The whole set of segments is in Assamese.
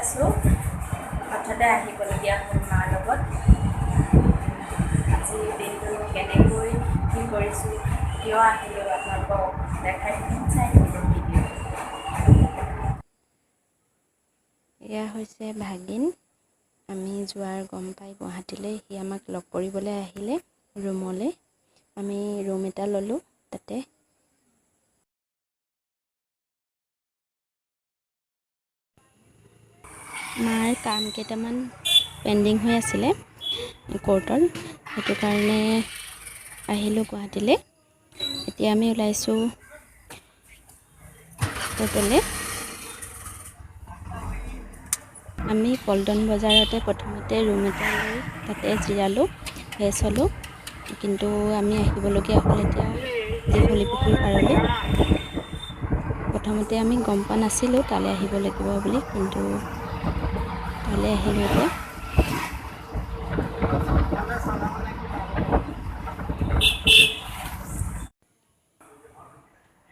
আছোঁ হঠাতে আহিবলগীয়া হ'ল মাৰ লগত আজি দিনটো কেনেকৈ কি কৰিছোঁ কিয় আহিলোঁ আপোনালোকক দেখাই দিম চাই থাকিব ভিডিঅ'। এয়া হৈছে ভাগিন। আমি যোৱাৰ গম পাই গুৱাহাটীলৈ সি আমাক লগ কৰিবলৈ আহিলে ৰুমলৈ। আমি ৰুম এটা ল'লোঁ তাতে। মাৰ কাম কেইটামান পেণ্ডিং হৈ আছিলে কোৰ্টৰ, সেইটো কাৰণে আহিলোঁ গুৱাহাটীলৈ। এতিয়া আমি ওলাইছোঁ কোৰ্টলৈ। আমি পল্টন বজাৰতে প্ৰথমতে ৰুম এটা লৈ তাতে জিৰালোঁ, ফ্ৰেছ হ'লোঁ। কিন্তু আমি আহিবলগীয়া হ'ল এতিয়া দীঘলী পুখুৰী পাৰলৈ। প্ৰথমতে আমি গম পোৱা নাছিলোঁ তালৈ আহিব লাগিব বুলি, কিন্তু তালৈ আহিলোঁ এতিয়া।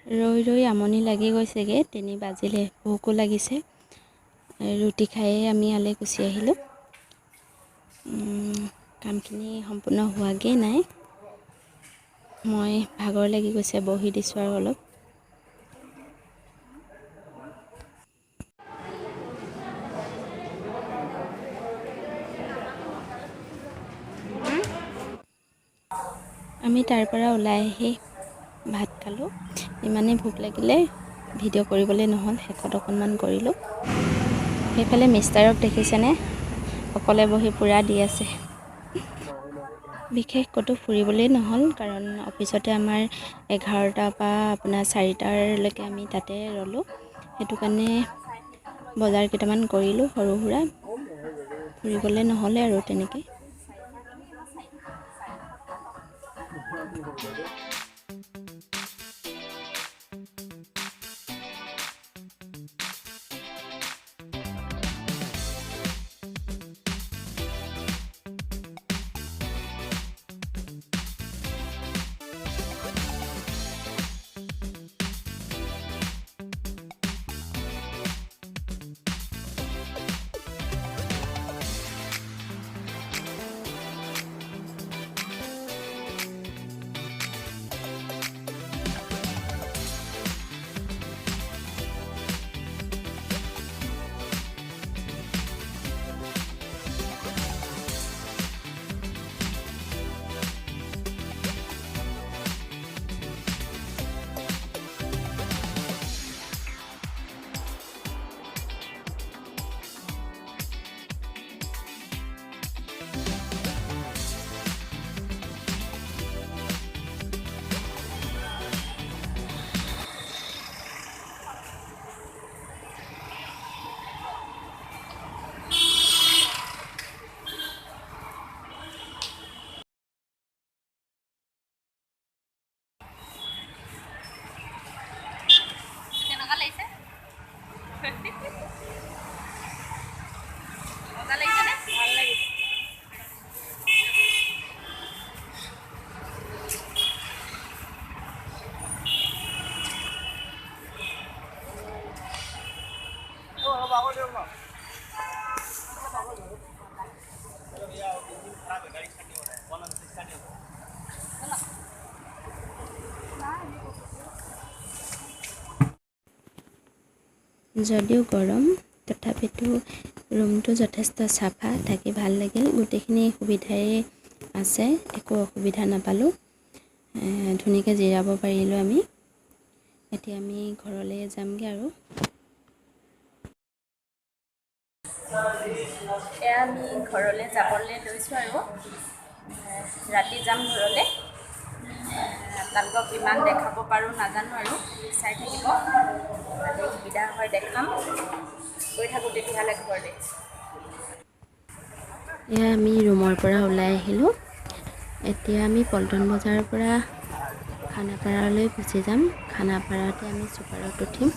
ৰৈ ৰৈ আমনি লাগি গৈছেগৈ, 3 বাজিলে, ভোকো লাগিছে। ৰুটি খায়ে আমি ইয়ালৈ গুচি আহিলোঁ। কামখিনি সম্পূৰ্ণ হোৱাগৈ নাই। মই ভাগৰ লাগি গৈছে, বহি দিছোঁ আৰু অলপ। আমি তাৰ পৰা ওলাই আহি ভাত খালোঁ। ইমানেই ভোক লাগিলে ভিডিঅ' কৰিবলৈ নহ'ল, শেষত অকণমান কৰিলোঁ। সেইফালে মিষ্টাৰক দেখিছেনে, অকলে বহি পূৰা দি আছে। বিশেষ ক'তো ফুৰিবলৈ নহ'ল, কাৰণ অফিচতে আমাৰ 11টাৰ পৰা আপোনাৰ 4টালৈকে আমি তাতে ৰ'লোঁ। সেইটো কাৰণে বজাৰ কেইটামান কৰিলোঁ সৰু সুৰা, ফুৰিবলৈ নহ'লে আৰু তেনেকৈ। যদিও গৰম, তথাপিতো ৰুমটো যথেষ্ট চাফা, থাকি ভাল লাগিল। গোটেইখিনি সুবিধাই আছে, একো অসুবিধা নাপালোঁ। ধুনীয়াকৈ জিৰাব পাৰিলোঁ আমি। এতিয়া আমি ঘৰলৈ যামগৈ আৰু। এয়া আমি ঘৰলৈ যাবলৈ লৈছোঁ আৰু ৰাতি যাম ঘৰলৈ। আপোনালোকক কিমান দেখাব পাৰোঁ নাজানো, আৰু চাই থাকিব। যদি সুবিধা হয় দেখাম, গৈ থাকোঁ তেতিয়াহ'লে ঘৰলৈ। এয়া আমি ৰুমৰ পৰা ওলাই আহিলোঁ। এতিয়া আমি পল্টন বজাৰৰ পৰা খানাপাৰালৈ গুচি যাম। খানাপাৰাতে আমি চুপাৰত উঠিম।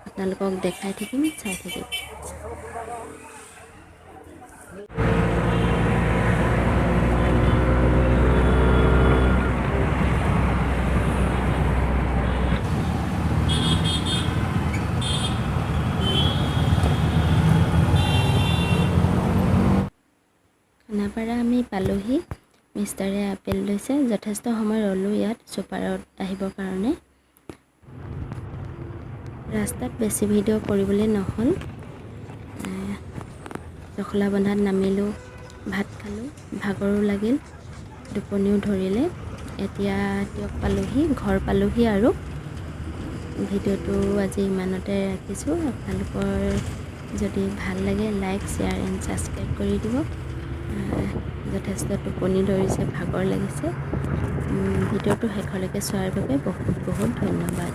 আপোনালোকক দেখাই থাকিম, চাই থাকিম। পালোহি। মিষ্টাৰে আপেল লৈছে। যথেষ্ট সময় ৰ'লোঁ ইয়াত ছুপাৰত আহিবৰ কাৰণে। ৰাস্তাত বেছি ভিডিঅ' কৰিবলৈ নহ'ল। জখলাবন্ধাত নামিলোঁ, ভাত খালোঁ, ভাগৰো লাগিল, টোপনিও ধৰিলে। এতিয়া দিয়ক পালোহি, ঘৰ পালোহি আৰু। ভিডিঅ'টো আজি ইমানতে ৰাখিছোঁ। আপোনালোকৰ যদি ভাল লাগে লাইক, শ্বেয়াৰ এণ্ড ছাবস্ক্ৰাইব কৰি দিব। যথেষ্ট টোপনি ধৰিছে, ভাগৰ লাগিছে। ভিডিঅ'টো শেষলৈকে চোৱাৰ বাবে বহুত বহুত ধন্যবাদ।